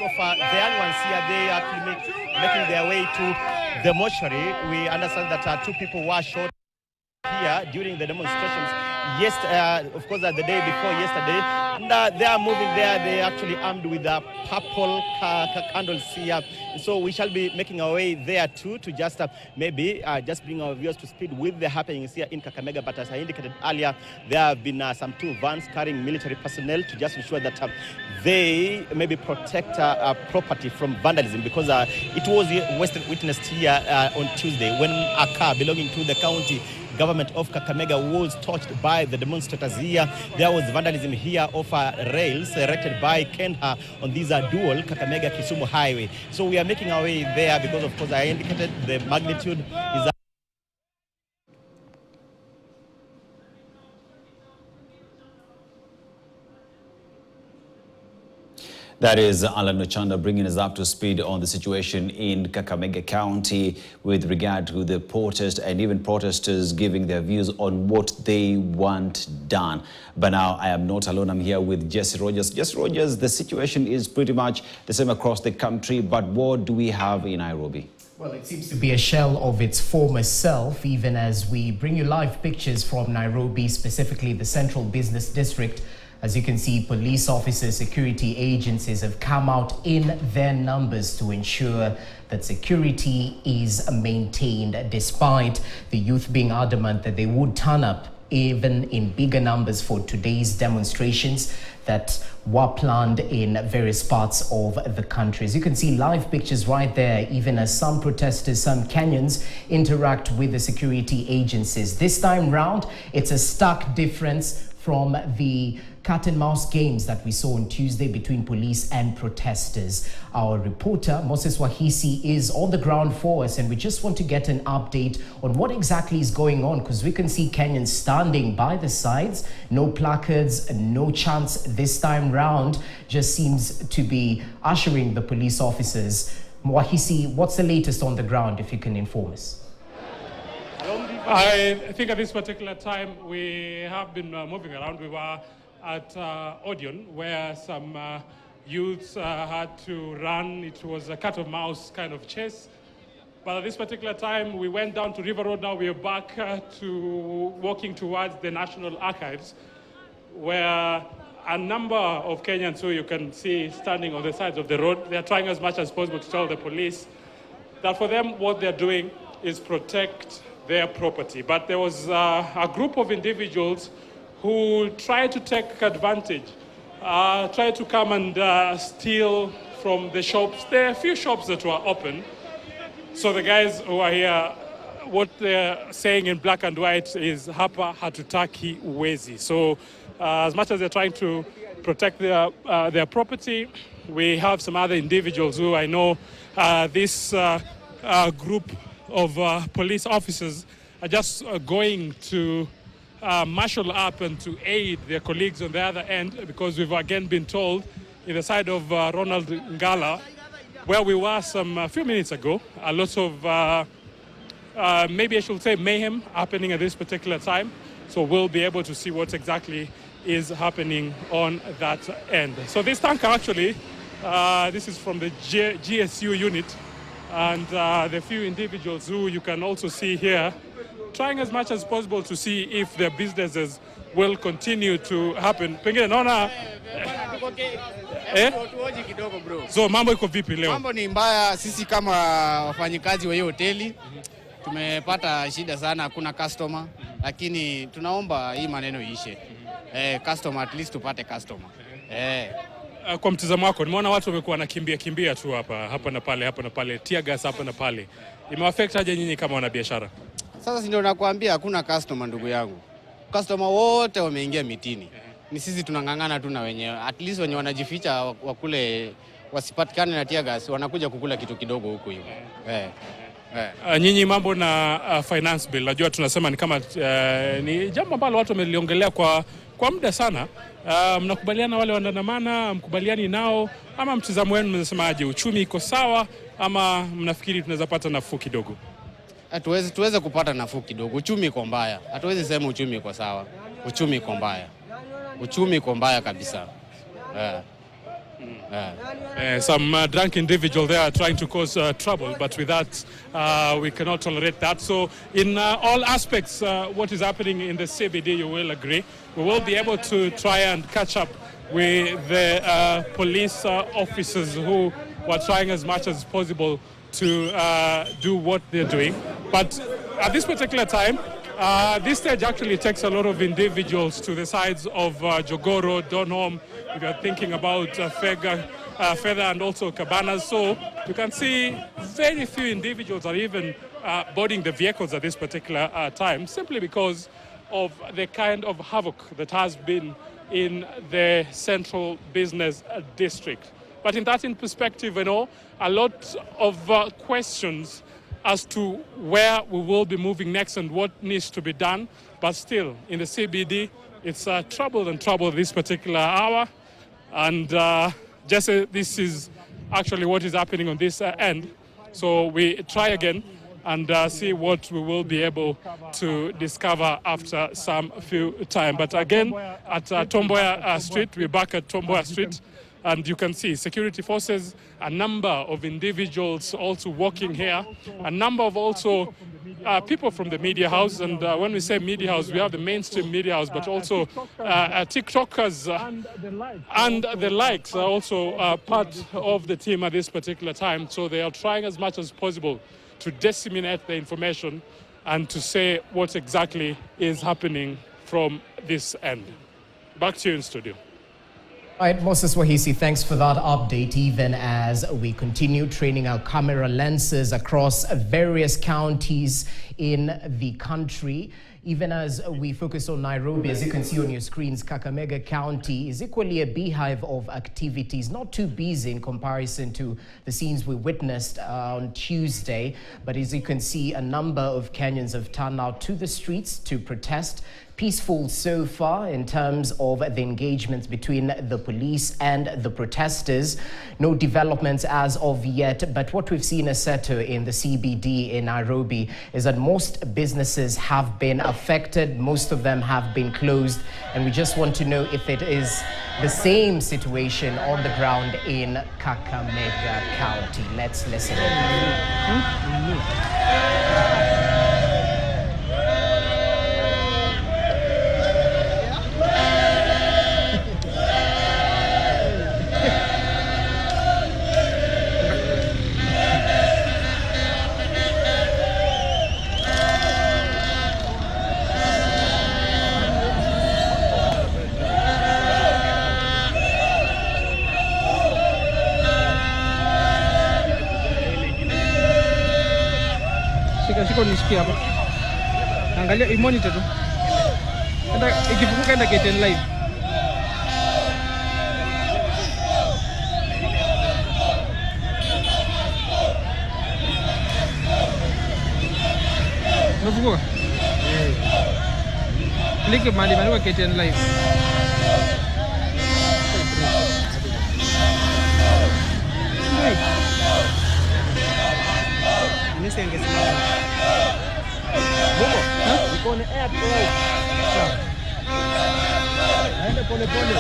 so far, the young ones here, they are actually making their way to the mortuary. We understand that 2 people were shot here during the demonstrations. Yes, of course, the day before yesterday, and they are moving there. They're actually armed with purple candles here. So we shall be making our way there too to just maybe just bring our viewers to speed with the happenings here in Kakamega. But as I indicated earlier, there have been some 2 vans carrying military personnel to just ensure that they maybe protect property from vandalism, because it was witnessed here on Tuesday when a car belonging to the county government of Kakamega was touched by the demonstrators here. There was vandalism here of rails erected by Kenha on this dual Kakamega-Kisumu highway. So we are making our way there because, of course, I indicated the magnitude is That is Alan Ochanda bringing us up to speed on the situation in Kakamega County with regard to the protest, and even protesters giving their views on what they want done. But now I am not alone. I'm here with Jesse Rogers. Jesse Rogers, the situation is pretty much the same across the country, but what do we have in Nairobi? Well, it seems to be a shell of its former self, even as we bring you live pictures from Nairobi, specifically the Central Business District. As you can see, police officers, security agencies have come out in their numbers to ensure that security is maintained, despite the youth being adamant that they would turn up even in bigger numbers for today's demonstrations that were planned in various parts of the country. As you can see, live pictures right there, even as some protesters, some Kenyans interact with the security agencies. This time round, it's a stark difference from the cat and mouse games that we saw on Tuesday between police and protesters. Our reporter, Moses Wahisi, is on the ground for us, and we just want to get an update on what exactly is going on, because we can see Kenyans standing by the sides, no placards, no chants this time round, just seems to be ushering the police officers. Wahisi, what's the latest on the ground, if you can inform us? I think at this particular time we have been moving around. We were at Odeon, where some youths had to run. It was a cat of mouse kind of chase. But at this particular time, we went down to River Road. Now we are back to walking towards the National Archives, where a number of Kenyans who you can see standing on the sides of the road, they're trying as much as possible to tell the police that for them, what they're doing is protect their property. But there was a group of individuals who tried to take advantage, tried to come and steal from the shops. There are a few shops that were open. So the guys who are here, what they're saying in black and white is hapa hatutaki wezi. So as much as they're trying to protect their property, we have some other individuals who I know this group of police officers are just going to marshal up and to aid their colleagues on the other end, because we've again been told in the side of Ronald Ngala, where we were a few minutes ago, a lot of maybe I should say mayhem happening at this particular time. So we'll be able to see what exactly is happening on that end. So this tanker actually, this is from the GSU unit, and the few individuals who you can also see here trying as much as possible to see if their businesses will continue to happen. Pengine naona so mambo iko vipi leo? Mambo ni mbaya. Sisi kama wafanyikazi wa hiyo hoteli tumepata shida sana, hakuna customer, lakini tunaomba hii maneno iishe. Customer, at least tupate customer. Kwa mtazamo wako, nimeona watu wamekuwa kimbia tu hapa na pale, tear gas hapa na pale. Imeaffect aje nyinyi kama wanabiashara? Sasa ndio nakwambia hakuna customer, ndugu yangu. Customer wote wameingia mitini. Ni sisi tunangangana tu na wenyewe. At least wenye wanajificha wakule, wasipatikane na tear gas, wanakuja kukula kitu kidogo huku hiyo. Nyinyi mambo na finance bill, najua tunasema ni kama ni jambo ambalo watu wameliongelea kwa muda sana. Mnakubaliana wale wanaandamana, mkubaliani nao, ama mtazamo wenu mnasemaje? Uchumi iko sawa ama mnafikiri tunaweza pata nafuu kidogo? Tuweze kupata nafuu kidogo. Uchumi iko mbaya. Hatuwezi sema uchumi iko sawa. Uchumi iko mbaya. Uchumi iko mbaya kabisa. Some drunk individual there trying to cause trouble, but with that, we cannot tolerate that. So in all aspects, what is happening in the CBD, you will agree. We will be able to try and catch up with the police officers who were trying as much as possible to do what they're doing. But at this particular time, this stage actually takes a lot of individuals to the sides of Jogoro, Donholm, if you're thinking about Feather and also Cabanas. So you can see very few individuals are even boarding the vehicles at this particular time, simply because of the kind of havoc that has been in the central business district. But in perspective, a lot of questions as to where we will be moving next and what needs to be done. But still, in the CBD, it's trouble this particular hour. And Jesse, this is actually what is happening on this end. So we try again and see what we will be able to discover after some few time. But again, at Tomboya Street, we're back at Tomboya Street. And you can see security forces, a number of individuals also walking here, a number of also people from the media house. And when we say media house, we have the mainstream media house, but also TikTokers and the likes are also part of the team at this particular time. So they are trying as much as possible to disseminate the information and to say what exactly is happening from this end. Back to you in studio. All right, Moses Wahisi, thanks for that update, even as we continue training our camera lenses across various counties in the country. Even as we focus on Nairobi, as you can see on your screens, Kakamega County is equally a beehive of activities, not too busy in comparison to the scenes we witnessed on Tuesday. But as you can see, a number of Kenyans have turned out to the streets to protest. Peaceful so far in terms of the engagements between the police and the protesters. No developments as of yet, but what we've seen, Aseto, in the CBD in Nairobi is that most businesses have been affected. Most of them have been closed, and we just want to know if it is the same situation on the ground in Kakamega County. Let's listen. Shika nishikia hapo. Angalia i-monitor tu. Ikifunguka enda KTN live. Unafunguka? Click mahali imeandikwa KTN live. Nisi angesimama. Bobo, iko ni air right. Sawa. Naenda pole pole.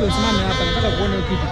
Usimame hapa, nataka kuona kitu.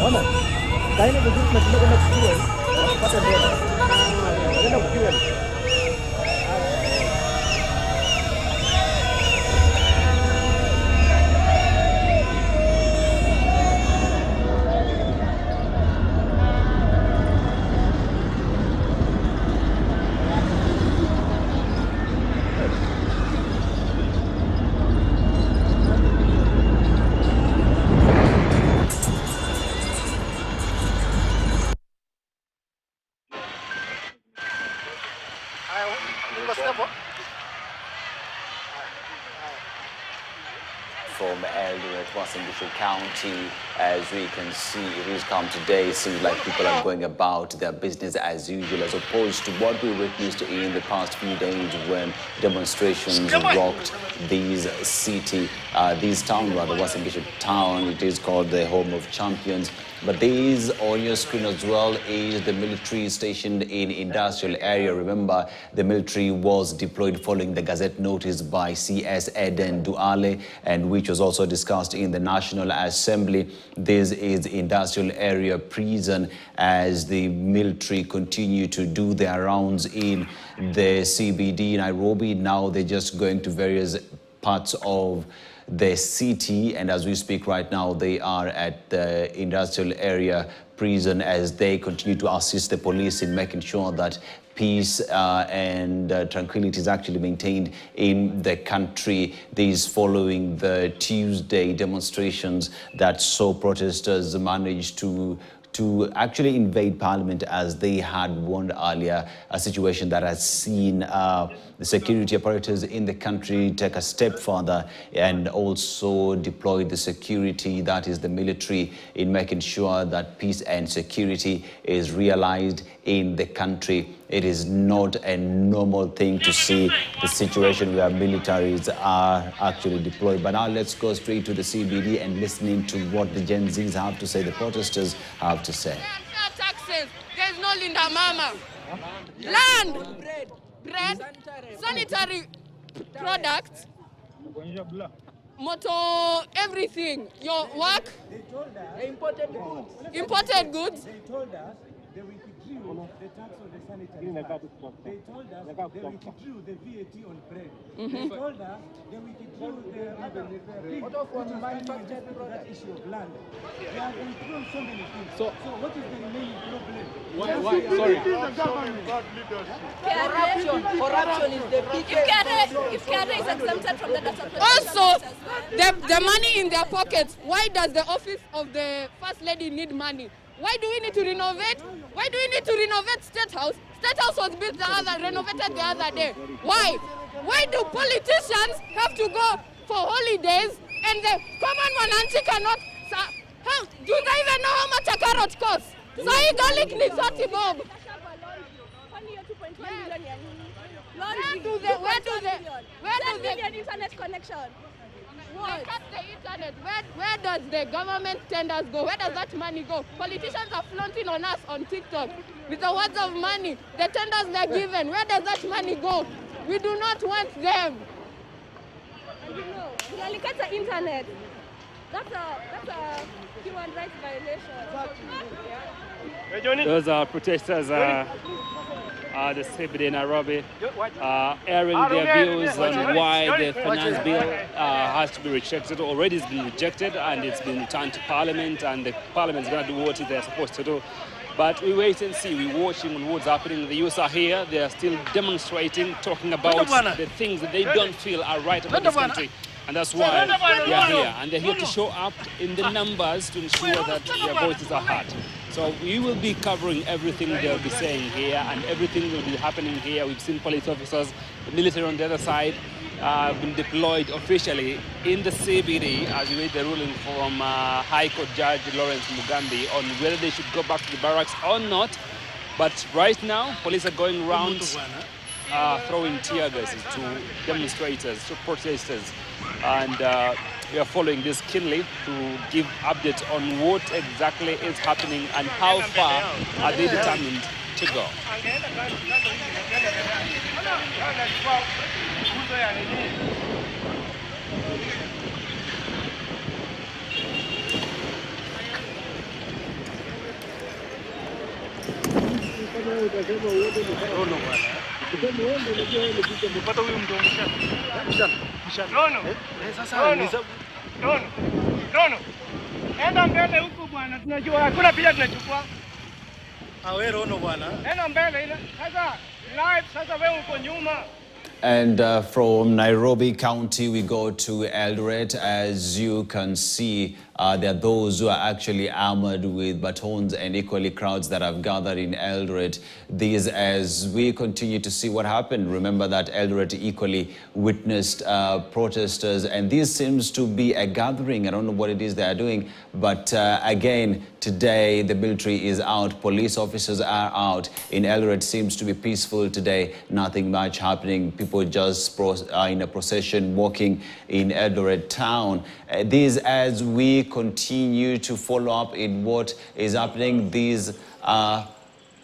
Ona. Kaini vizuri tunataka kwenda kukiwa. Kupata mbele. Kwenda kukiwa. From Eldoret, Mombasa County, as we can see, it is calm today. It seems like people are going about their business as usual, as opposed to what we witnessed in the past few days when demonstrations rocked this town, Mombasa town. It is called the home of champions. But this on your screen as well is the military stationed in industrial area. Remember, the military was deployed following the Gazette notice by CS Eden Duale, and which was also discussed in the National Assembly. This is industrial area prison as the military continue to do their rounds in the CBD Nairobi. Now they're just going to various parts of the city, and as we speak right now, they are at the industrial area prison as they continue to assist the police in making sure that peace and tranquility is actually maintained in the country. This following the Tuesday demonstrations that saw protesters manage to actually invade Parliament as they had warned earlier, a situation that has seen the security apparatus in the country take a step further and also deploy the security, that is the military, in making sure that peace and security is realized in the country. It is not a normal thing to see the situation where militaries are actually deployed. But now let's go straight to the CBD and listening to what the Gen Zs have to say, the protesters have to say. Taxes, there's no Linda Mama. Land, bread, sanitary products, motor, everything. Your work, imported goods. They told us they will withdrew the tax on the sanitary. They told us they withdrew the VAT on bread. They told us they withdrew the manufactured product issue of land. They have withdrawn so many things. So what is the remaining problem? Why? Sorry. Corruption is the biggest. If Kere is exempted from the data protection. Also, the money in their pockets. Why does the office of the First Lady need money? Why do we need to renovate? Why do we need to renovate State House? State House was built renovated the other day. Why? Why do politicians have to go for holidays and the common Mwananchi cannot? Do they even know how much a carrot costs? So garlic needs 30 bob. Where do they internet connection? They cut the internet. Where does the government tenders go? Where does that money go? Politicians are flaunting on us on TikTok with the words of money. The tenders they're given, where does that money go? We do not want them. And you cut the internet. That's a human rights violation. Those are protesters the CBD Nairobi airing their views on why the finance bill has to be rejected. Already it's been rejected and it's been returned to Parliament, and the Parliament is going to do what they're supposed to do. But we wait and see. We're watching what's happening. The youth are here. They are still demonstrating, talking about the things that they don't feel are right about this country. And that's why they are here. And they're here to show up in the numbers to ensure that their voices are heard. So we will be covering everything they'll be saying here, and everything will be happening here. We've seen police officers, the military on the other side, been deployed officially in the CBD as we wait the ruling from High Court Judge Lawrence Mugambi on whether they should go back to the barracks or not. But right now, police are going around throwing tear gases to demonstrators, to protesters. And we are following this keenly to give updates on what exactly is happening and how far are they determined to go. Enda mbele huku bwana, tunajua hakuna pia tunachukua. Wewe rono bwana. Enda mbele ile. Sasa live, sasa wewe uko nyuma. And from Nairobi County, we go to Eldoret. As you can see, there are those who are actually armored with batons, and equally crowds that have gathered in Eldoret. These, as we continue to see what happened, remember that Eldoret equally witnessed protesters, and this seems to be a gathering. I don't know what it is they are doing, but again, today the military is out, police officers are out. In Eldoret, seems to be peaceful today, nothing much happening. People just are in a procession walking in Eldoret town. These, as we continue to follow up in what is happening, these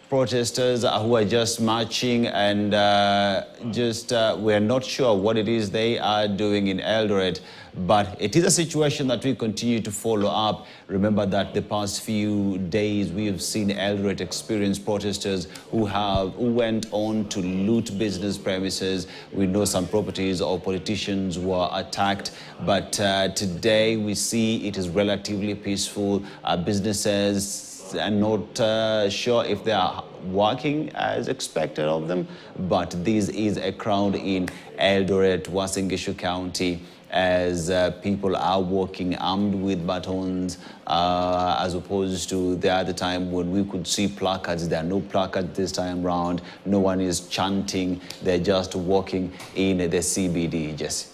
protesters who are just marching, and we're not sure what it is they are doing in Eldoret, but it is a situation that we continue to follow up. Remember that the past few days we have seen Eldoret experience protesters who went on to loot business premises. We know some properties of politicians were attacked, but today we see it is relatively peaceful. Businesses, I'm not sure if they are working as expected of them, but this is a crowd in Eldoret, Uasin Gishu County, as people are walking armed with batons, as opposed to the other time when we could see placards. There are no placards this time round. No one is chanting. They're just walking in the CBD, Jesse.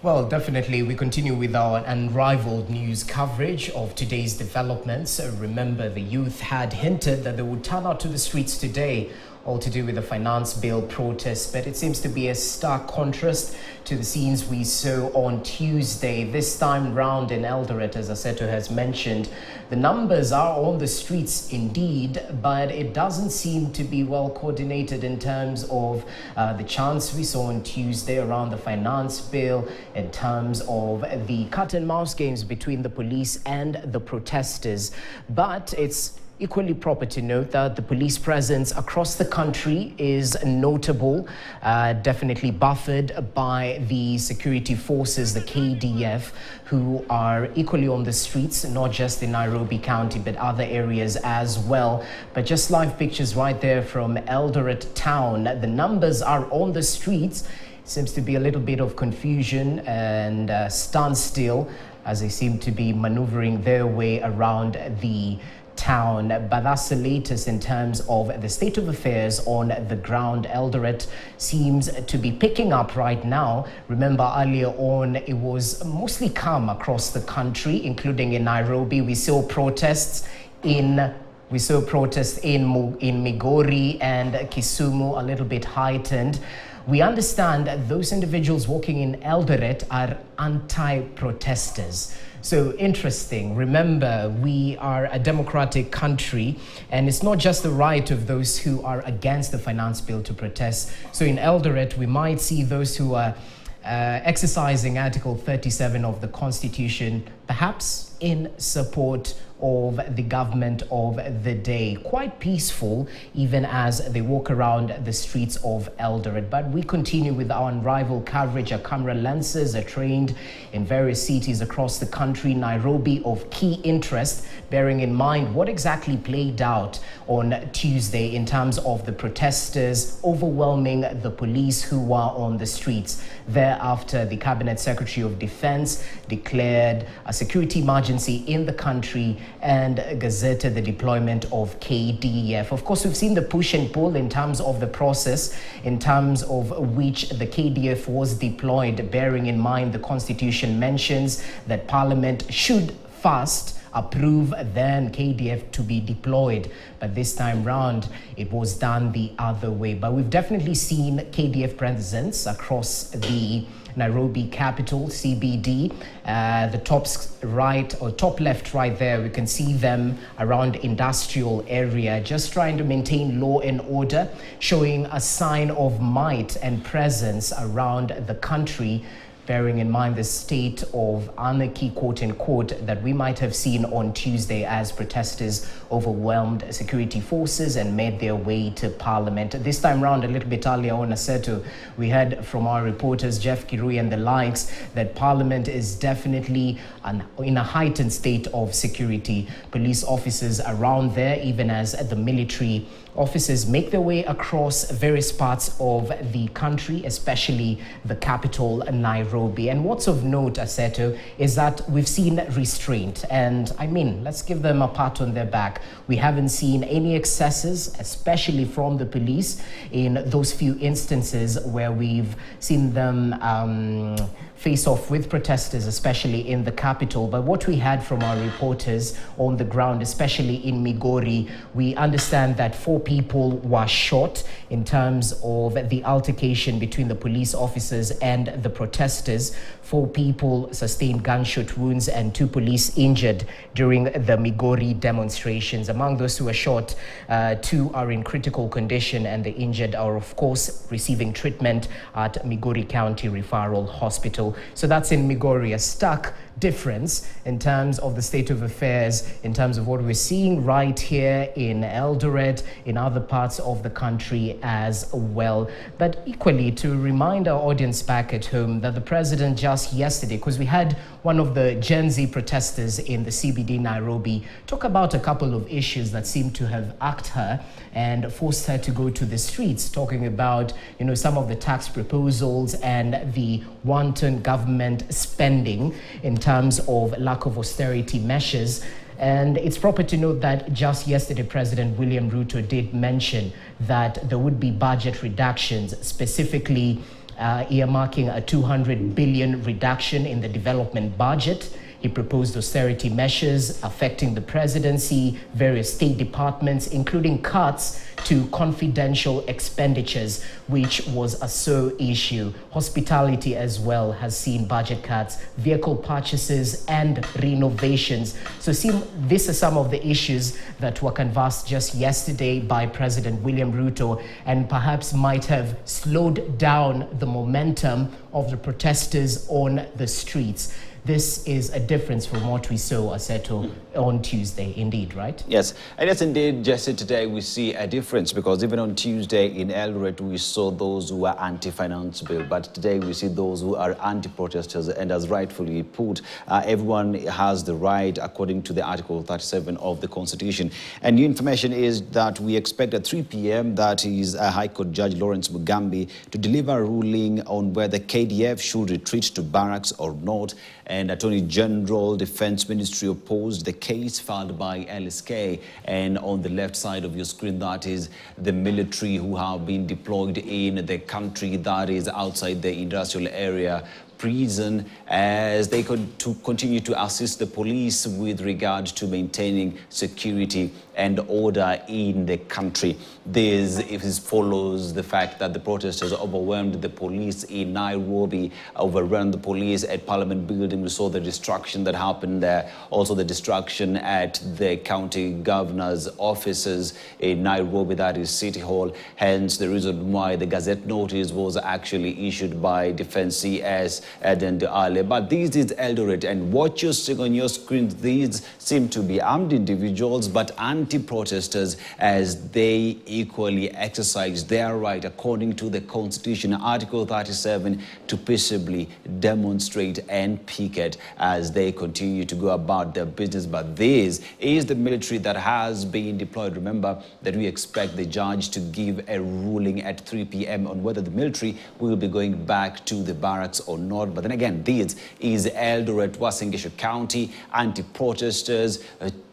Well, definitely, we continue with our unrivaled news coverage of today's developments. Remember, the youth had hinted that they would turn out to the streets today, all to do with the finance bill protests, but it seems to be a stark contrast to the scenes we saw on Tuesday. This time round in Eldoret, as Aseto has mentioned, the numbers are on the streets indeed, but it doesn't seem to be well coordinated in terms of the chants we saw on Tuesday around the finance bill, in terms of the cat and mouse games between the police and the protesters. But it's equally proper to note that the police presence across the country is notable, definitely buffered by the security forces, the KDF, who are equally on the streets, not just in Nairobi County, but other areas as well. But just live pictures right there from Eldoret town. The numbers are on the streets. Seems to be a little bit of confusion and standstill as they seem to be maneuvering their way around the town. But that's the latest in terms of the state of affairs on the ground. Eldoret seems to be picking up right now. Remember, earlier on it was mostly calm across the country, including in Nairobi. We saw protests in Migori and Kisumu, a little bit heightened. We understand that those individuals walking in Eldoret are anti-protesters. So interesting. Remember, we are a democratic country, and it's not just the right of those who are against the finance bill to protest. So in Eldoret, we might see those who are exercising Article 37 of the Constitution, perhaps in support of the government of the day. Quite peaceful, even as they walk around the streets of Eldoret. But we continue with our unrivaled coverage. Our camera lenses are trained in various cities across the country. Nairobi of key interest, bearing in mind what exactly played out on Tuesday in terms of the protesters overwhelming the police who were on the streets. Thereafter, the Cabinet Secretary of Defense declared a security emergency in the country and gazetted the deployment of KDF. Of course, we've seen the push and pull in terms of the process, in terms of which the KDF was deployed, bearing in mind the Constitution mentions that Parliament should first approve, then KDF to be deployed. But this time round, it was done the other way. But we've definitely seen KDF presence across the Nairobi capital, CBD. The top left right there, we can see them around industrial area, just trying to maintain law and order, showing a sign of might and presence around the country. bearing in mind the state of anarchy, quote-unquote, that we might have seen on Tuesday as protesters overwhelmed security forces and made their way to Parliament. This time round, a little bit earlier on, Aseto, we heard from our reporters, Jeff Kirui and the likes, that Parliament is definitely in a heightened state of security. Police officers around there, even as the military officers make their way across various parts of the country, especially the capital, Nairobi. And what's of note, Aseto, is that we've seen restraint. And I mean, let's give them a pat on their back. We haven't seen any excesses, especially from the police, in those few instances where we've seen them face off with protesters, especially in the capital. But what we had from our reporters on the ground, especially in Migori, we understand that 4 people were shot in terms of the altercation between the police officers and the protesters. 4 people sustained gunshot wounds and 2 police injured during the Migori demonstrations. Among those who were shot, 2 are in critical condition, and the injured are, of course, receiving treatment at Migori County Referral Hospital. So that's in Migori, a stark difference in terms of the state of affairs, in terms of what we're seeing right here in Eldoret, in other parts of the country as well. But equally, to remind our audience back at home that the president just yesterday, because we had one of the Gen Z protesters in the CBD Nairobi talk about a couple of issues that seem to have irked her and forced her to go to the streets, talking about, you know, some of the tax proposals and the wanton government spending in terms of lack of austerity measures. And it's proper to note that just yesterday, President William Ruto did mention that there would be budget reductions, specifically earmarking a 200 billion reduction in the development budget. He proposed austerity measures affecting the presidency, various state departments, including cuts to confidential expenditures, which was a sore issue. Hospitality as well has seen budget cuts, vehicle purchases and renovations. So these are some of the issues that were canvassed just yesterday by President William Ruto, and perhaps might have slowed down the momentum of the protesters on the streets. This is a difference from what we saw, Aseto, on Tuesday, indeed, right? Yes, and yes, indeed, Jesse, today we see a difference, because even on Tuesday in Eldoret, we saw those who were anti-finance bill, but today we see those who are anti-protesters, and as rightfully put, everyone has the right, according to the Article 37 of the Constitution. And new information is that we expect at 3 p.m. that is High Court Judge Lawrence Mugambi to deliver a ruling on whether KDF should retreat to barracks or not. And Attorney General Defense Ministry opposed the case filed by LSK. And on the left side of your screen, that is the military who have been deployed in the country that is outside the industrial area prison, as they continue to assist the police with regard to maintaining security and order in the country. This follows the fact that the protesters overwhelmed the police in Nairobi, overran the police at Parliament building. We saw the destruction that happened there, also the destruction at the county governor's offices in Nairobi, that is City Hall. Hence the reason why the Gazette notice was actually issued by Defense CS Eden Duale. But this is Eldoret, and what you're seeing on your screen, these seem to be armed individuals, but anti-protesters, as they equally exercise their right according to the Constitution, Article 37, to peaceably demonstrate and picket as they continue to go about their business. But this is the military that has been deployed. Remember that we expect the judge to give a ruling at 3 p.m. on whether the military will be going back to the barracks or not. But then again, this is Eldoret, Uasin Gishu County, anti-protesters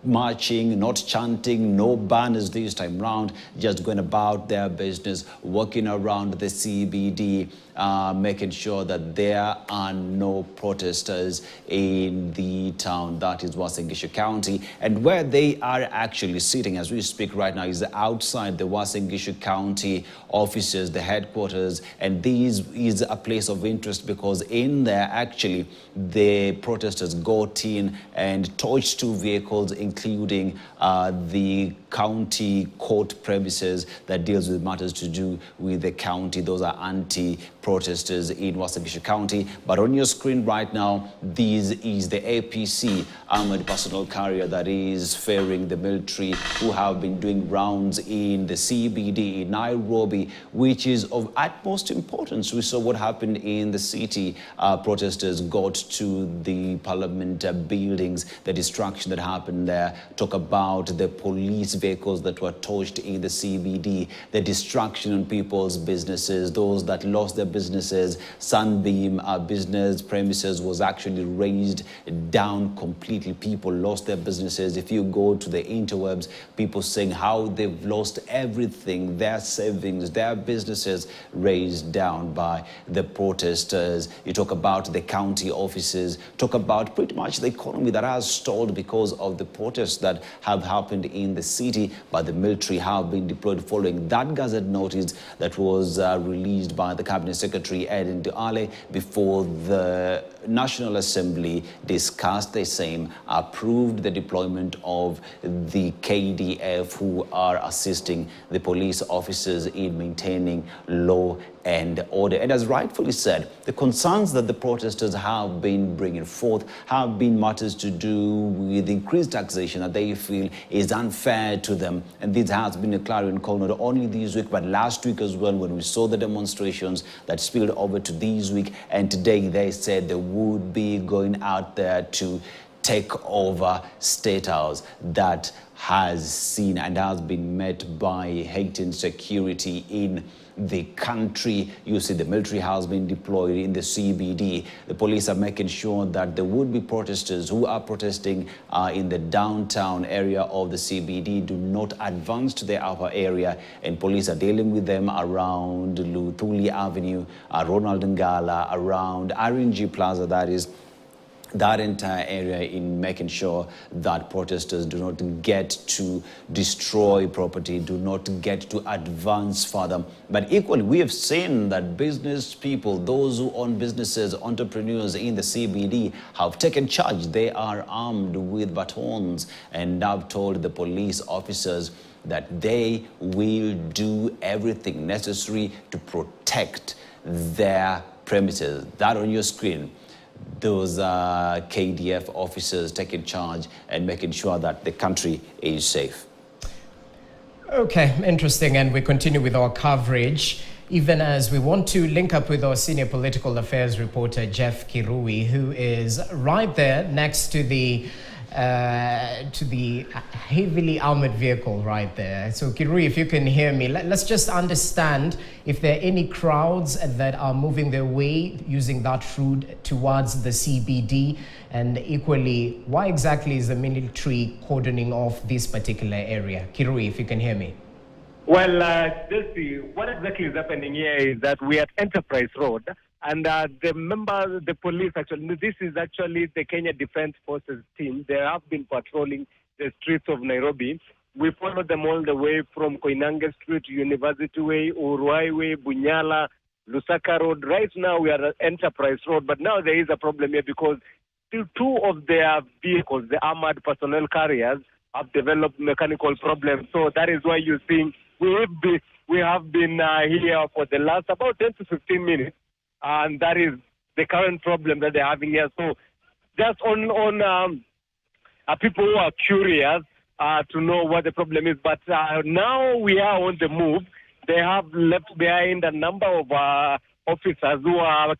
marching, not chanting, no banners this time round, just going about their business, walking around the CBD, making sure that there are no protesters in the town. That is Uasin Gishu County. And where they are actually sitting as we speak right now is outside the Uasin Gishu County offices, the headquarters. And this is a place of interest because in there actually the protesters got in and torched 2 vehicles, including the county court premises that deals with matters to do with the county. Those are anti-protesters in Uasin Gishu County. But on your screen right now, this is the APC armored personnel carrier that is ferrying the military, who have been doing rounds in the CBD in Nairobi, which is of utmost importance. We saw what happened in the city. Protesters got to the parliament buildings, the destruction that happened there. Talk about the police vehicles that were torched in the CBD, the destruction on people's businesses, those that lost their businesses. Sunbeam business premises was actually razed down completely. People lost their businesses. If you go to the interwebs, people saying how they've lost everything, their savings, their businesses razed down by the protesters. You talk about the county offices, talk about pretty much the economy that has stalled because of the protests that have happened in the city, but the military have been deployed following that Gazette notice that was released by the Cabinet Secretary Edin Duale before the National Assembly discussed the same, approved the deployment of the KDF, who are assisting the police officers in maintaining law and order. And as rightfully said, the concerns that the protesters have been bringing forth have been matters to do with increased taxation that they feel is unfair to them. And this has been a clarion call not only this week, but last week as well, when we saw the demonstrations that spilled over to this week. And today they said they would be going out there to take over State House that has seen and has been met by heightened security in the country. You see the military has been deployed in the CBD. The police are making sure that the would-be protesters who are protesting in the downtown area of the CBD do not advance to the upper area, and police are dealing with them around Luthuli Avenue, Ronald Ngala, around RNG Plaza, that is that entire area, in making sure that protesters do not get to destroy property, do not get to advance further. But equally, we have seen that business people, those who own businesses, entrepreneurs in the CBD, have taken charge. They are armed with batons and have told the police officers that they will do everything necessary to protect their premises. That on your screen, those KDF officers taking charge and making sure that the country is safe. Okay, interesting. And we continue with our coverage, even as we want to link up with our senior political affairs reporter, Jeff Kirui, who is right there next to the heavily armored vehicle right there. So Kirui, if you can hear me, let's just understand if there are any crowds that are moving their way using that route towards the CBD, and equally, why exactly is the military cordoning off this particular area? Kirui, if you can hear me. Well, Jesse, what exactly is happening here is that we are at Enterprise Road, and the police, actually, this is actually the Kenya Defense Forces team. They have been patrolling the streets of Nairobi. We followed them all the way from Koinange Street, University Way, Uruai Way, Bunyala, Lusaka Road. Right now we are at Enterprise Road, but now there is a problem here because two of their vehicles, the armored personnel carriers, have developed mechanical problems. So that is why you're seeing we have been here for the last about 10 to 15 minutes. And that is the current problem that they're having here. So just on people who are curious to know what the problem is. But now we are on the move. They have left behind a number of officers who are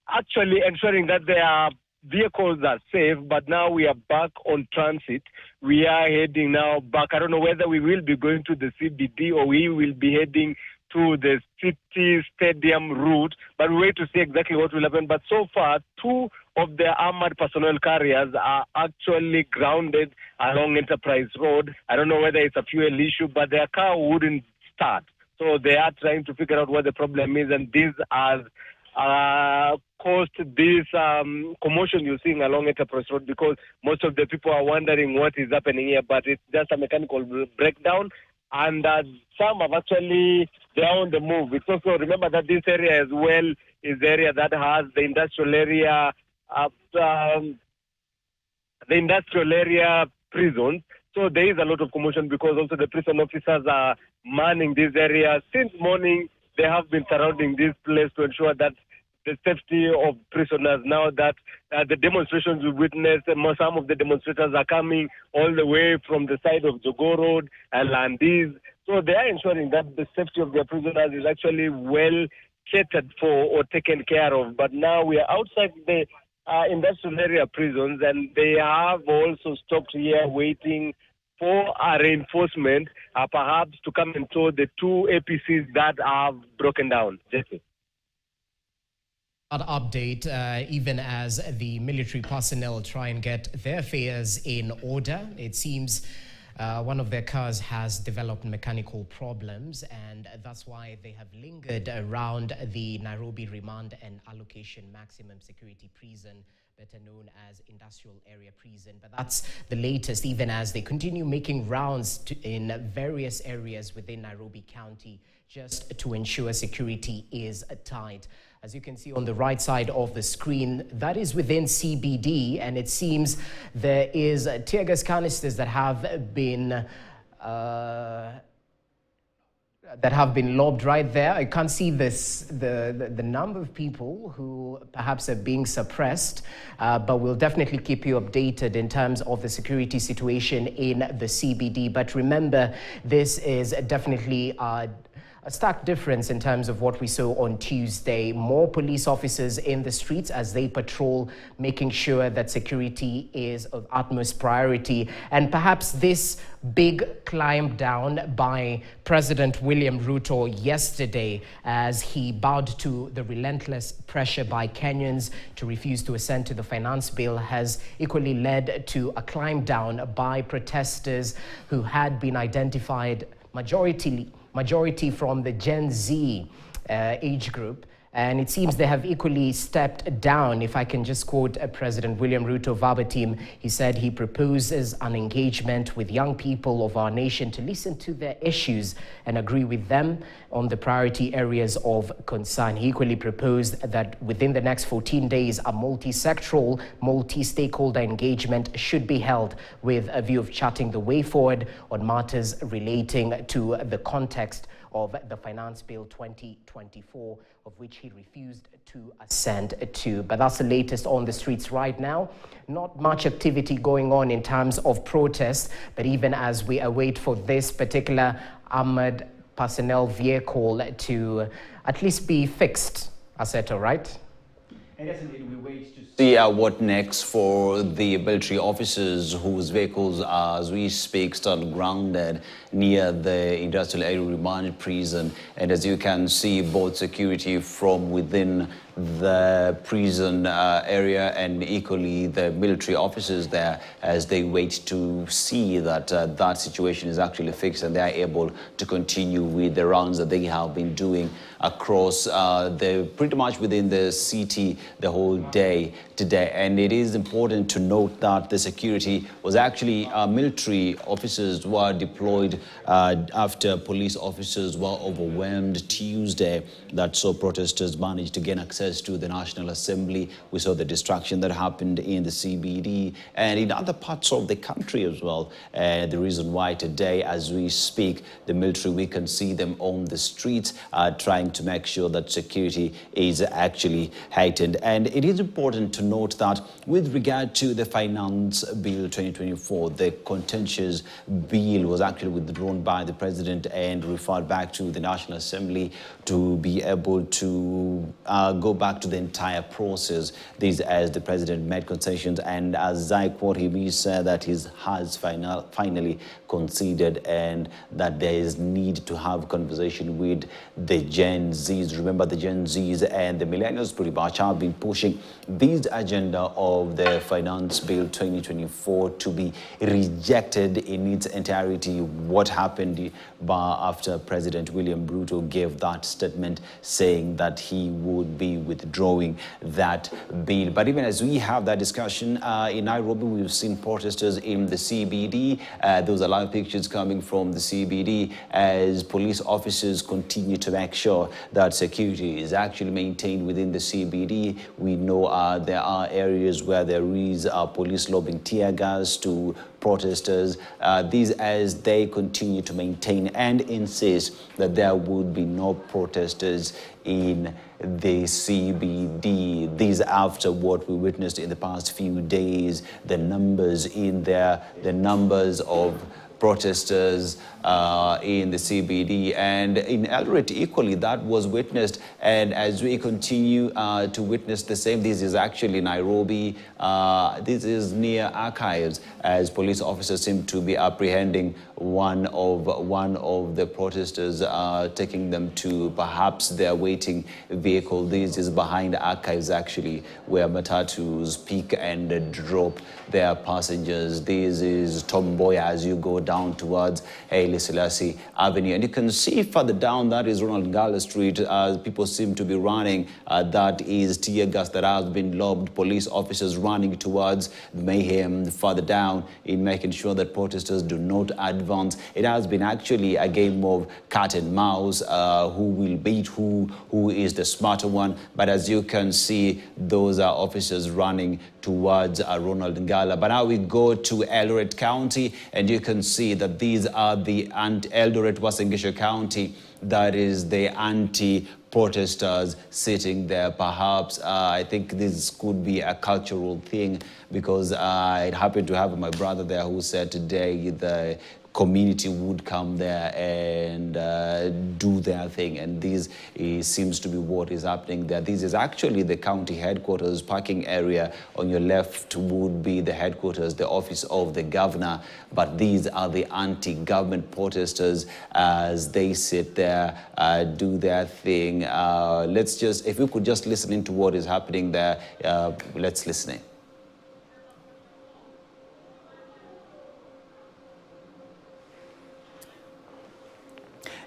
actually ensuring that their vehicles are safe. But now we are back on transit. We are heading now back. I don't know whether we will be going to the CBD or we will be heading to the city stadium route, but we wait to see exactly what will happen. But so far, two of the armored personnel carriers are actually grounded along Enterprise Road. I don't know whether it's a fuel issue, but their car wouldn't start. So they are trying to figure out what the problem is, and this has caused this commotion you're seeing along Enterprise Road, because most of the people are wondering what is happening here, but it's just a mechanical breakdown. And some have actually, they are on the move. It's also, remember that this area as well is the area that has the industrial area the industrial area prisons. So there is a lot of commotion because also the prison officers are manning this area. Since morning, they have been surrounding this place to ensure that the safety of prisoners. Now that the demonstrations we witnessed, some of the demonstrators are coming all the way from the side of Jogo Road and Landis. So they are ensuring that the safety of their prisoners is actually well catered for or taken care of. But now we are outside the industrial area prisons, and they have also stopped here waiting for a reinforcement, perhaps to come and tow the two APCs that have broken down. Jesse. That update, even as the military personnel try and get their affairs in order. It seems one of their cars has developed mechanical problems, and that's why they have lingered around the Nairobi Remand and Allocation Maximum Security Prison, better known as Industrial Area Prison. But that's the latest, even as they continue making rounds in various areas within Nairobi County just to ensure security is tight. As you can see on the right side of the screen, that is within CBD, and it seems there is tear gas canisters that have been lobbed right there. I can't see the number of people who perhaps are being suppressed, but we'll definitely keep you updated in terms of the security situation in the CBD. But remember, this is definitely a stark difference in terms of what we saw on Tuesday. More police officers in the streets as they patrol, making sure that security is of utmost priority. And perhaps this big climb down by President William Ruto yesterday, as he bowed to the relentless pressure by Kenyans to refuse to assent to the finance bill, has equally led to a climb down by protesters who had been identified majority from the Gen Z age group. And it seems they have equally stepped down. If I can just quote President William Ruto verbatim, he said he proposes an engagement with young people of our nation to listen to their issues and agree with them on the priority areas of concern. He equally proposed that within the next 14 days, a multi-sectoral, multi-stakeholder engagement should be held with a view of charting the way forward on matters relating to the context of the Finance Bill 2024, of which he refused to assent to. But that's the latest on the streets right now. Not much activity going on in terms of protest, but even as we await for this particular armored personnel vehicle to at least be fixed, Assetto, right? And yes, indeed, we wait to see what next for the military officers whose vehicles are, as we speak, stand grounded near the industrial area remand prison. And as you can see, both security from within the prison area and equally the military officers there as they wait to see that that situation is actually fixed and they are able to continue with the rounds that they have been doing across pretty much within the city the whole day today. And it is important to note that the security was actually military officers were deployed after police officers were overwhelmed Tuesday. That saw protesters manage to gain access to the National Assembly. We saw the destruction that happened in the CBD and in other parts of the country as well. The reason why today, as we speak, the military, we can see them on the streets trying to make sure that security is actually heightened. And it is important to note that with regard to the Finance Bill 2024, the contentious bill was actually withdrawn by the President and referred back to the National Assembly to be able to go back to the entire process. This as the President made concessions, and as I quote him, he said that he has finally conceded and that there is need to have conversation with the Gen Zs. Remember, the Gen Zs and the millennials pretty much have been pushing this agenda of the Finance Bill 2024 to be rejected in its entirety. What happened after President William Ruto gave that statement saying that he would be in withdrawing that bill. But even as we have that discussion in Nairobi, we've seen protesters in the CBD. Those are live pictures coming from the CBD as police officers continue to make sure that security is actually maintained within the CBD. We know there are areas where there is police lobbing tear gas to protesters. These as they continue to maintain and insist that there would be no protesters in the CBD. These after what we witnessed in the past few days, the numbers in there, the numbers of protesters in the CBD and in Eldoret equally that was witnessed. And as we continue to witness the same, this is actually Nairobi. This is near Archives as police officers seem to be apprehending one of the protesters, taking them to perhaps their waiting vehicle. This is behind Archives actually, where matatus pick and drop their passengers. This is Tomboya as you go down towards Haile Selassie Avenue. And you can see further down, that is Ronald Ngala Street. People seem to be running. That is tear gas that has been lobbed. Police officers running towards mayhem further down in making sure that protesters do not advance. It has been actually a game of cat and mouse. Who will beat who is the smarter one. But as you can see, those are officers running towards Ronald Ngala. But now we go to Eldoret County, and you can see that these are the Eldoret Uasin Gishu County. That is the anti-protesters sitting there. Perhaps I think this could be a cultural thing, because I happened to have my brother there who said today the community would come there and do their thing, and this seems to be what is happening there. This is actually the county headquarters. Parking area on your left would be the headquarters, the office of the governor, but these are the anti-government protesters as they sit there, do their thing. Let's just, if we could just listen into what is happening there, let's listen in.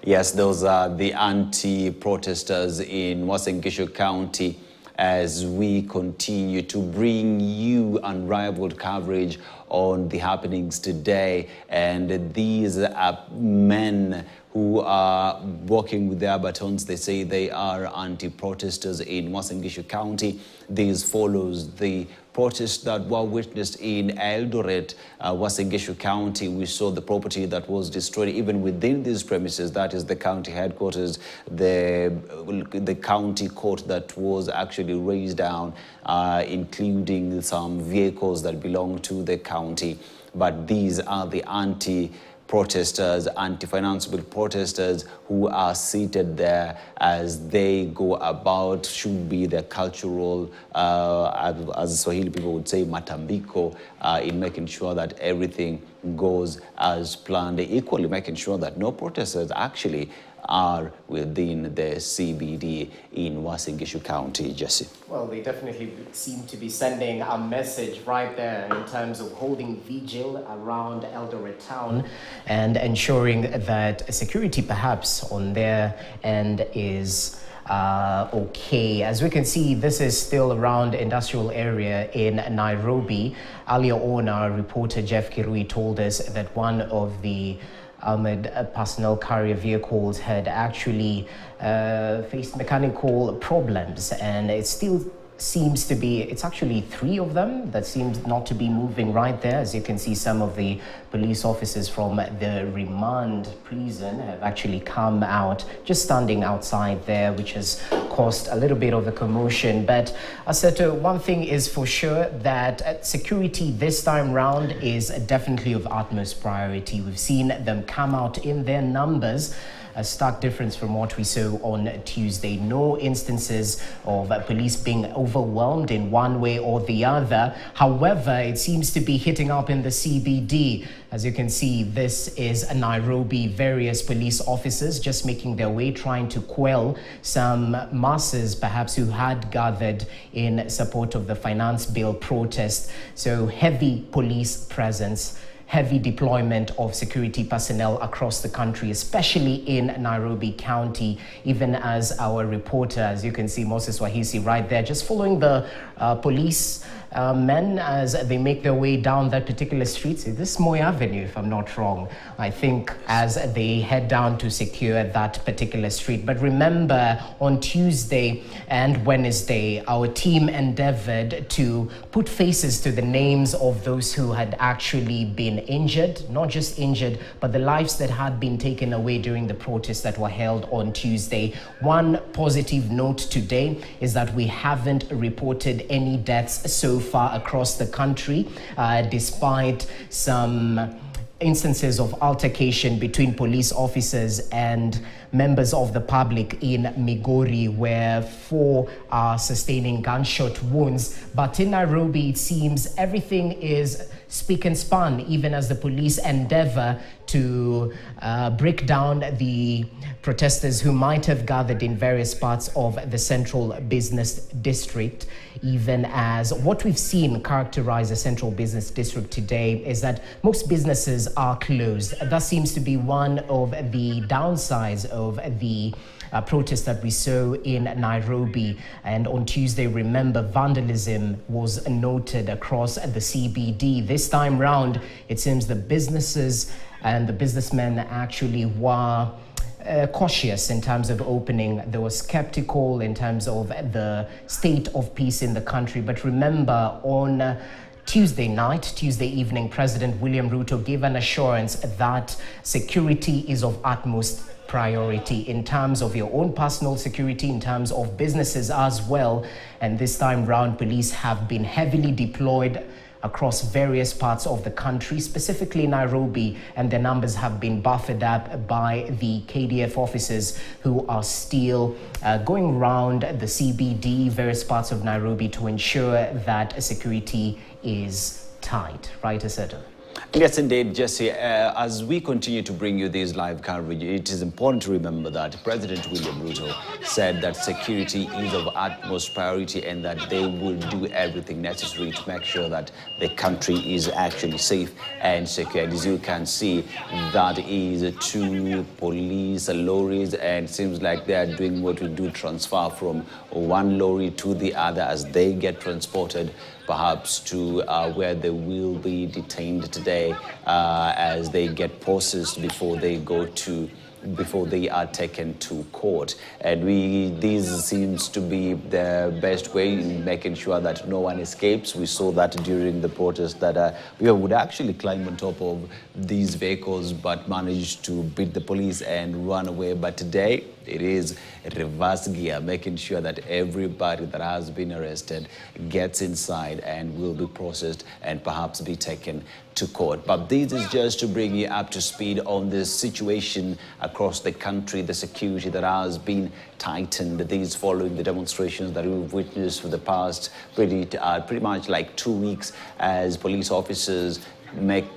Yes, those are the anti-protesters in Uasin Gishu County as we continue to bring you unrivaled coverage on the happenings today. And these are men who are walking with their batons. They say they are anti-protesters in Uasin Gishu County. This follows the protests that were witnessed in Eldoret, Uasin Gishu County. We saw the property that was destroyed even within these premises. That is the county headquarters, the county court that was actually razed down, including some vehicles that belong to the county. But these are the anti-protesters, anti-financeable protesters who are seated there as they go about, should be the cultural, as Swahili people would say, matambiko, in making sure that everything goes as planned, equally making sure that no protesters actually are within the CBD in Uasin Gishu County. Jesse. Well, they definitely seem to be sending a message right there in terms of holding vigil around Eldoret town and ensuring that security perhaps on their end is okay. As we can see, this is still around industrial area in Nairobi. Earlier on, our reporter Jeff Kirui told us that one of the armored personnel carrier vehicles had actually faced mechanical problems, and it still seems to be, it's actually 3 of them that seems not to be moving right there. As you can see, some of the police officers from the remand prison have actually come out, just standing outside there, which has caused a little bit of a commotion. But Aseto, one thing is for sure, that security this time round is definitely of utmost priority. We've seen them come out in their numbers, a stark difference from what we saw on Tuesday. No instances of police being overwhelmed in one way or the other. However, it seems to be hitting up in the CBD. As you can see, this is Nairobi. Various police officers just making their way, trying to quell some masses perhaps who had gathered in support of the finance bill protest. So heavy police presence, heavy deployment of security personnel across the country, especially in Nairobi County, even as our reporter, as you can see, Moses Wahisi right there, just following the police men as they make their way down that particular street. This is Moi Avenue, if I'm not wrong, I think, as they head down to secure that particular street. But remember, on Tuesday and Wednesday, our team endeavored to put faces to the names of those who had actually been injured, not just injured, but the lives that had been taken away during the protests that were held on Tuesday. One positive note today is that we haven't reported any deaths so far across the country, despite some instances of altercation between police officers and members of the public in Migori, where 4 are sustaining gunshot wounds. But in Nairobi, it seems everything is speak and span, even as the police endeavor to break down the protesters who might have gathered in various parts of the central business district. Even as what we've seen characterize the central business district today is that most businesses are closed. That seems to be one of the downsides of the protest that we saw in Nairobi. And on Tuesday, remember, vandalism was noted across the CBD. This time round, it seems the businesses and the businessmen actually were cautious in terms of opening. They were skeptical in terms of the state of peace in the country. But remember, on Tuesday evening, President William Ruto gave an assurance that security is of utmost priority in terms of your own personal security, in terms of businesses as well. And this time round, police have been heavily deployed across various parts of the country, specifically Nairobi, and their numbers have been buffered up by the KDF officers who are still going around the CBD, various parts of Nairobi, to ensure that security is tight. Right, Aseto? Yes, indeed, Jesse. As we continue to bring you this live coverage, it is important to remember that President William Ruto said that security is of utmost priority and that they will do everything necessary to make sure that the country is actually safe and secure. As you can see, that is 2 police lorries, and it seems like they are doing what we do, transfer from one lorry to the other as they get transported perhaps to where they will be detained today as they get processed before they are taken to court. And this seems to be the best way in making sure that no one escapes. We saw that during the protest that we would actually climb on top of these vehicles but managed to beat the police and run away. But today, it is reverse gear, making sure that everybody that has been arrested gets inside and will be processed and perhaps be taken to court. But this is just to bring you up to speed on the situation across the country, the security that has been tightened. These following the demonstrations that we've witnessed for the past pretty much like 2 weeks, as police officers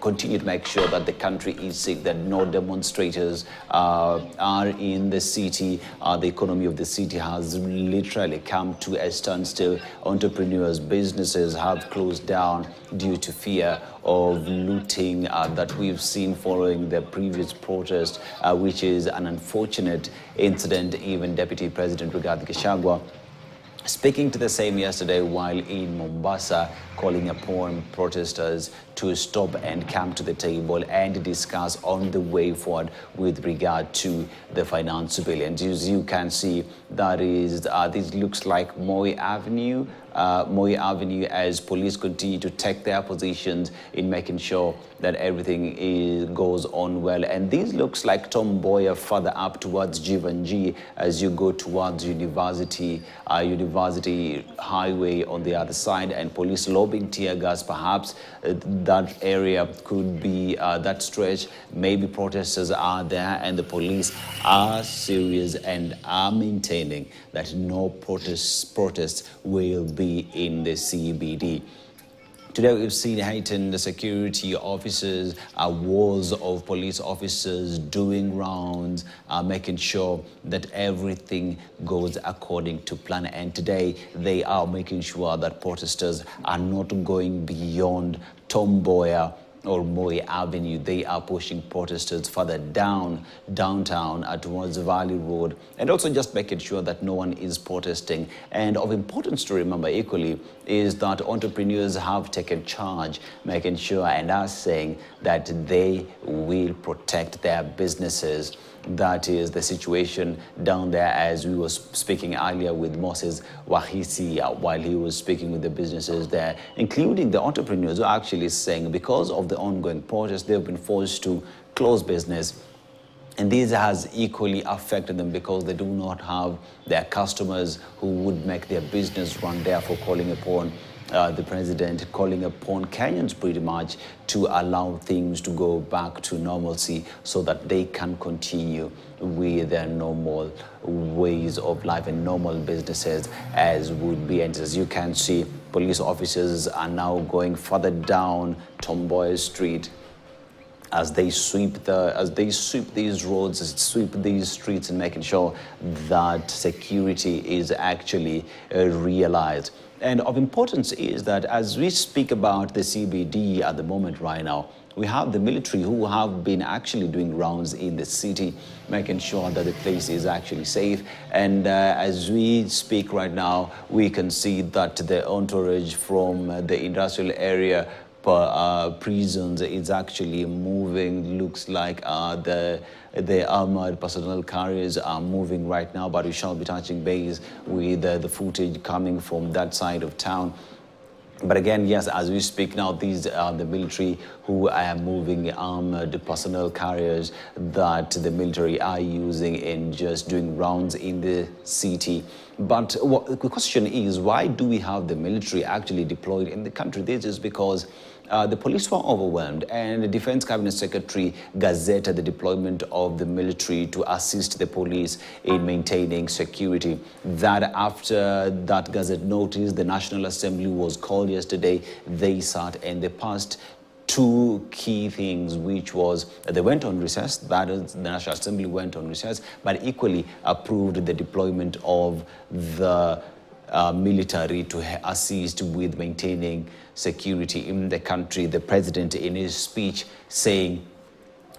continue to make sure that the country is safe, that no demonstrators are in the city. The economy of the city has literally come to a standstill. Entrepreneurs, businesses have closed down due to fear of looting that we've seen following the previous protest, which is an unfortunate incident. Even Deputy President Rigathi Gachagua speaking to the same yesterday while in Mombasa, calling upon protesters to stop and come to the table and discuss on the way forward with regard to the finance bill. And as you can see, that is, this looks like Moi Avenue, as police continue to take their positions in making sure that everything goes on well. And this looks like Tom Mboya further up towards Jivanji as you go towards University Highway on the other side, and police lobbing tear gas. Perhaps that area could be that stretch. Maybe protesters are there and the police are serious and are maintaining that no protests will be in the CBD. Today we've seen heightened security officers, walls of police officers doing rounds, making sure that everything goes according to plan. And today they are making sure that protesters are not going beyond Tom Mboya or Moi Avenue. They are pushing protesters further downtown towards Valley Road, and also just making sure that no one is protesting. And of importance to remember equally is that entrepreneurs have taken charge, making sure and are saying that they will protect their businesses. That is the situation down there, as we were speaking earlier with Moses Wahisi while he was speaking with the businesses there, including the entrepreneurs who are actually saying because of the ongoing protests, they've been forced to close business. And this has equally affected them because they do not have their customers who would make their business run, therefore calling upon the president, calling upon Kenyans pretty much to allow things to go back to normalcy so that they can continue with their normal ways of life and normal businesses as would be. And as you can see, police officers are now going further down Tomboy Street as they sweep these roads, sweep these streets, and making sure that security is actually realized. And of importance is that as we speak about the CBD at the moment right now, we have the military who have been actually doing rounds in the city, making sure that the place is actually safe. And as we speak right now, we can see that the entourage from the industrial area prisons is actually moving. Looks like the armored personnel carriers are moving right now, but we shall be touching base with the footage coming from that side of town. But again, yes, as we speak now, these are the military who are moving armored personnel carriers that the military are using in just doing rounds in the city. But the question is, why do we have the military actually deployed in the country? This is because the police were overwhelmed, and the Defense Cabinet Secretary gazetted the deployment of the military to assist the police in maintaining security. That after that gazette notice, the National Assembly was called yesterday. They sat and they passed two key things, which was they went on recess, that is, the National Assembly went on recess, but equally approved the deployment of the military to assist with maintaining security in the country. The president, in his speech, saying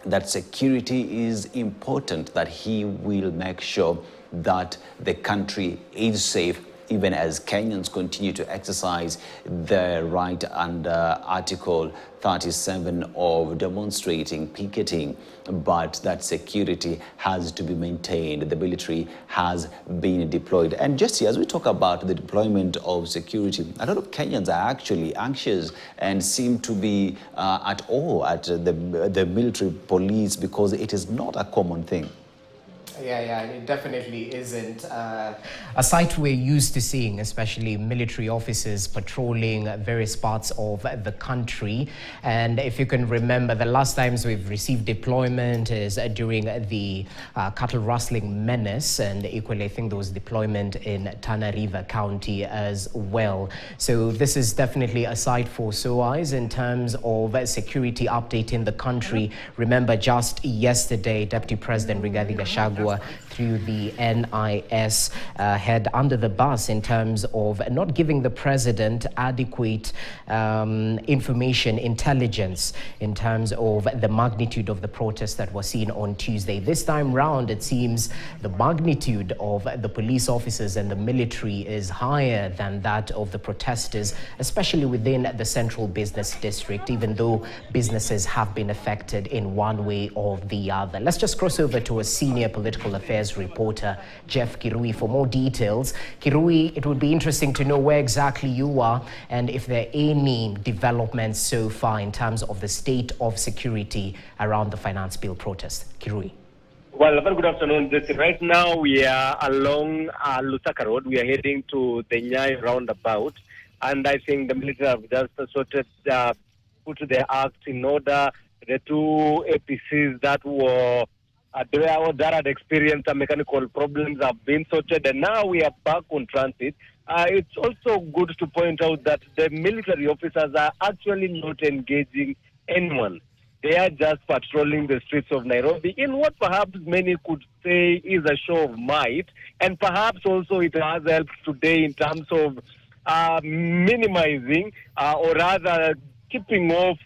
that security is important, that he will make sure that the country is safe, even as Kenyans continue to exercise their right under Article 37 of demonstrating, picketing, but that security has to be maintained. The military has been deployed. And Jesse, as we talk about the deployment of security, a lot of Kenyans are actually anxious and seem to be at awe at the military police because it is not a common thing. Yeah, it definitely isn't. A sight we're used to seeing, especially military officers patrolling various parts of the country. And if you can remember, the last times we've received deployment is during the cattle rustling menace, and equally I think there was deployment in Tana River County as well. So this is definitely a sight for sore eyes in terms of security update in the country. Remember, just yesterday, Deputy President Rigathi Gachagua through the NIS head under the bus in terms of not giving the president adequate information, intelligence in terms of the magnitude of the protests that were seen on Tuesday. This time round, it seems the magnitude of the police officers and the military is higher than that of the protesters, especially within the central business district, even though businesses have been affected in one way or the other. Let's just cross over to a senior political affairs reporter, Jeff Kirui, for more details. Kirui, it would be interesting to know where exactly you are and if there are any developments so far in terms of the state of security around the finance bill protest. Kirui. Well, very good afternoon. Right now we are along Lusaka Road. We are heading to the Nyai roundabout, and I think the military have just put their acts in order. The two APCs that were that had experienced mechanical problems have been sorted, and now we are back on transit. It's also good to point out that the military officers are actually not engaging anyone. They are just patrolling the streets of Nairobi in what perhaps many could say is a show of might, and perhaps also it has helped today in terms of minimizing or rather keeping off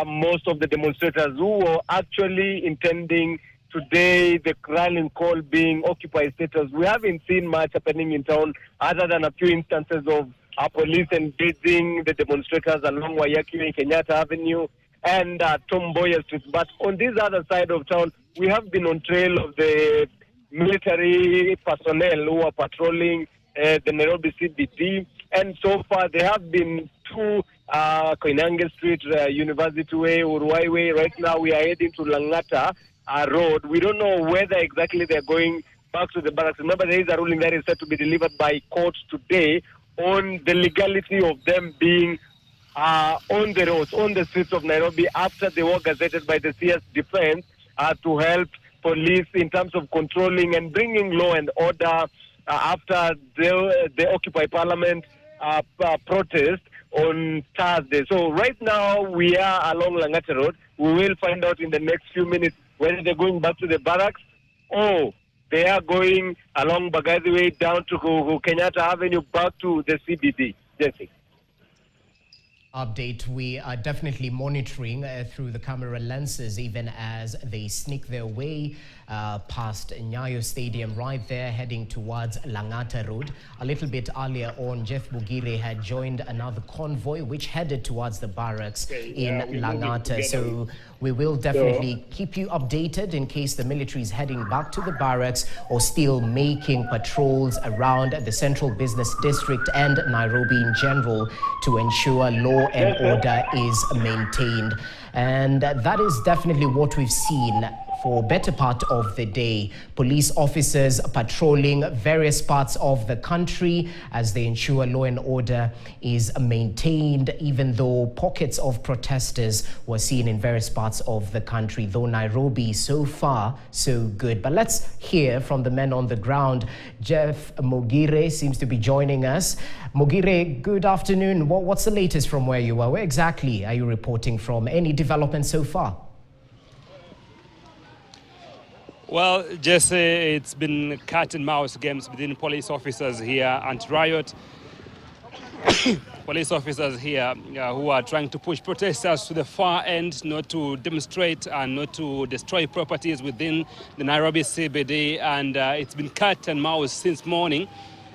most of the demonstrators who were actually intending today the rallying call being Occupy status. We haven't seen much happening in town other than a few instances of police engaging the demonstrators along Wayaki, Kenyatta Avenue, and Tom Mboya Street. But on this other side of town, we have been on trail of the military personnel who are patrolling the Nairobi CBD. And so far, there have been two Koinange Street, University Way, Uruai Way. Right now, we are heading to Langata Road. We don't know whether exactly they're going back to the barracks. Remember, there is a ruling that is set to be delivered by court today on the legality of them being on the roads, on the streets of Nairobi after they were gazetted by the CS Defense to help police in terms of controlling and bringing law and order after the Occupy Parliament protest on Thursday. So right now we are along Langata Road. We will find out in the next few minutes whether they're going back to the barracks or they are going along Bagazi Way down to Kenyatta Avenue back to the CBD. Jesse. Update. We are definitely monitoring through the camera lenses even as they sneak their way past Nyayo Stadium right there heading towards Langata Road. A little bit earlier on, Jeff Bugire had joined another convoy which headed towards the barracks in Langata. So we will definitely keep you updated in case the military is heading back to the barracks or still making patrols around the Central Business District and Nairobi in general to ensure law and order is maintained. And that is definitely what we've seen for better part of the day. Police officers patrolling various parts of the country as they ensure law and order is maintained, even though pockets of protesters were seen in various parts of the country, though Nairobi so far so good. But let's hear from the men on the ground. Jeff Mogire seems to be joining us. Mogire, good afternoon. What's the latest from where you are? Where exactly are you reporting from? Any developments so far? Well, Jesse, it's been cat and mouse games between police officers here and riot. Police officers here who are trying to push protesters to the far end, not to demonstrate and not to destroy properties within the Nairobi CBD. And it's been cat and mouse since morning.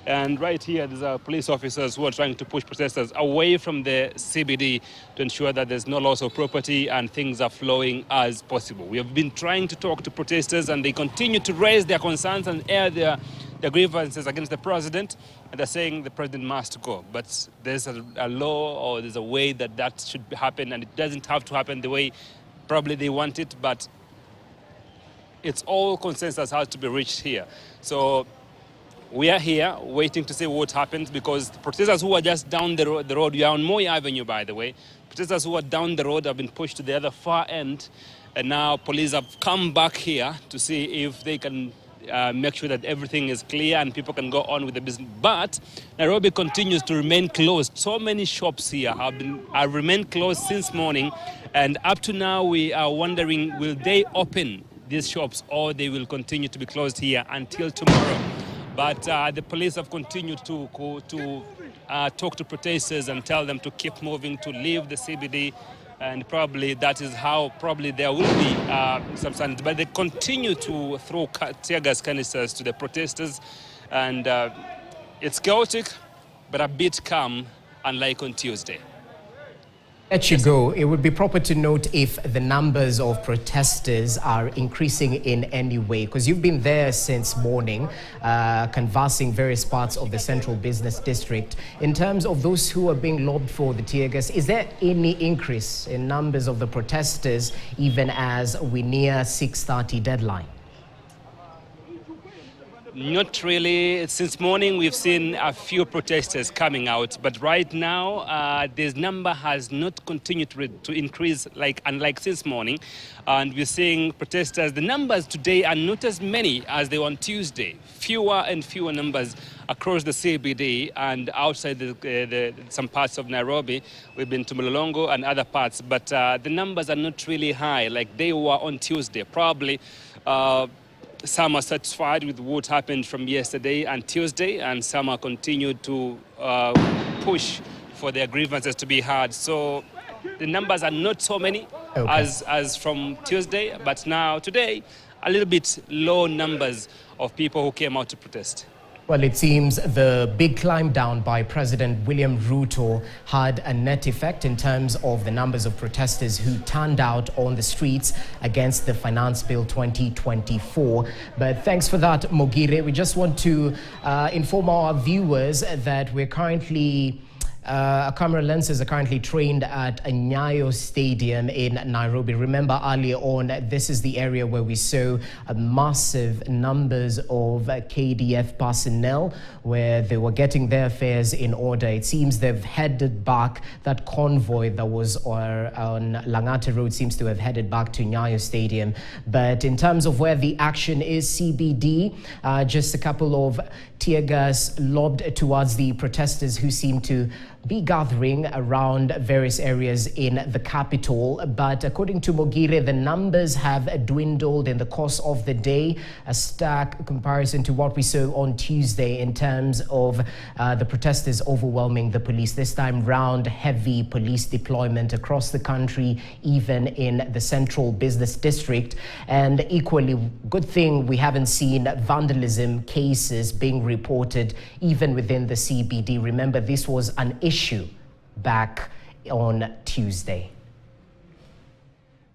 And right here, there's police officers who are trying to push protesters away from the CBD to ensure that there's no loss of property and things are flowing as possible. We have been trying to talk to protesters and they continue to raise their concerns and air their grievances against the president. And they're saying the president must go. But there's a law or there's a way that should happen, and it doesn't have to happen the way probably they want it, but it's all consensus has to be reached here. So we are here waiting to see what happens, because the protesters who are just down the road, we are on Moi Avenue, by the way. Protesters who are down the road have been pushed to the other far end, and now police have come back here to see if they can make sure that everything is clear and people can go on with the business. But Nairobi continues to remain closed. So many shops here have remained closed since morning, and up to now we are wondering, will they open these shops or they will continue to be closed here until tomorrow? But the police have continued to talk to protesters and tell them to keep moving, to leave the CBD, and probably that is how probably there will be some signs. But they continue to throw tear gas canisters to the protesters, and it's chaotic, but a bit calm, unlike on Tuesday. Let you go. It would be proper to note if the numbers of protesters are increasing in any way, because you've been there since morning, canvassing various parts of the Central Business District. In terms of those who are being lobbed for the tear gas, is there any increase in numbers of the protesters even as we near 6:30 deadline? Not really. Since morning, we've seen a few protesters coming out, but right now, this number has not continued to increase, unlike since morning. And we're seeing protesters. The numbers today are not as many as they were on Tuesday. Fewer and fewer numbers across the CBD and outside some parts of Nairobi. We've been to Mlolongo and other parts, but the numbers are not really high like they were on Tuesday. Probably some are satisfied with what happened from yesterday and Tuesday, and some are continued to push for their grievances to be heard. So The numbers are not so many as from Tuesday, but now today, a little bit low numbers of people who came out to protest. Well, it seems the big climb down by President William Ruto had a net effect in terms of the numbers of protesters who turned out on the streets against the Finance Bill 2024. But thanks for that, Mogire. We just want to inform our viewers that we're currently... camera lenses are currently trained at Nyayo Stadium in Nairobi. Remember earlier on, this is the area where we saw massive numbers of KDF personnel where they were getting their affairs in order. It seems they've headed back. That convoy that was on Langate Road seems to have headed back to Nyayo Stadium. But in terms of where the action is, CBD, just a couple of tear gas lobbed towards the protesters who seem to be gathering around various areas in the capital. But according to Mogire, the numbers have dwindled in the course of the day, a stark comparison to what we saw on Tuesday in terms of the protesters overwhelming the police. This time round, heavy police deployment across the country, even in the central business district. And equally, good thing we haven't seen vandalism cases being reported even within the CBD. Remember, this was an issue back on Tuesday.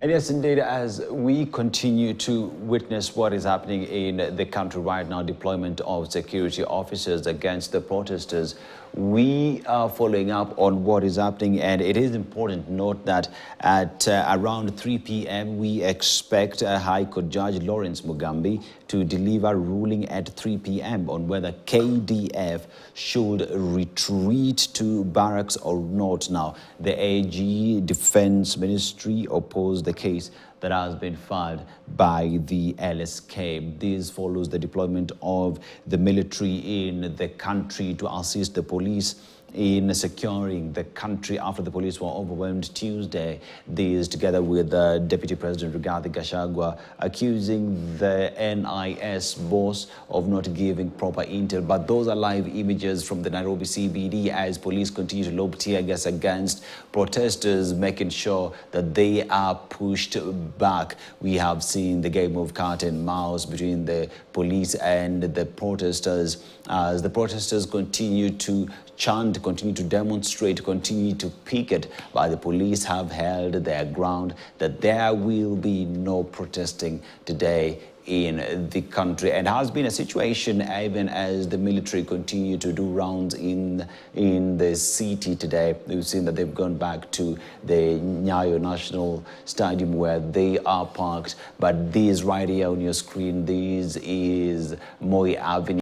And yes, indeed, as we continue to witness what is happening in the country right now, deployment of security officers against the protesters, we are following up on what is happening. And it is important to note that at around 3 p.m., we expect High Court Judge Lawrence Mugambi to deliver a ruling at 3 p.m. on whether KDF should retreat to barracks or not. Now, the AG Defense Ministry opposed the case that has been filed by the LSK. This follows the deployment of the military in the country to assist the police in securing the country after the police were overwhelmed Tuesday. This, together with Deputy President Rigathi Gachagua, accusing the NIS boss of not giving proper intel. But those are live images from the Nairobi CBD as police continue to lob tear gas against protesters, making sure that they are pushed back. We have seen the game of cat and mouse between the police and the protesters as the protesters continue to chant, continue to demonstrate, continue to picket, but the police have held their ground that there will be no protesting today in the country. And has been a situation even as the military continue to do rounds in the city today. We've seen that they've gone back to the Nyayo National Stadium where they are parked. But this right here on your screen, this is Moi Avenue.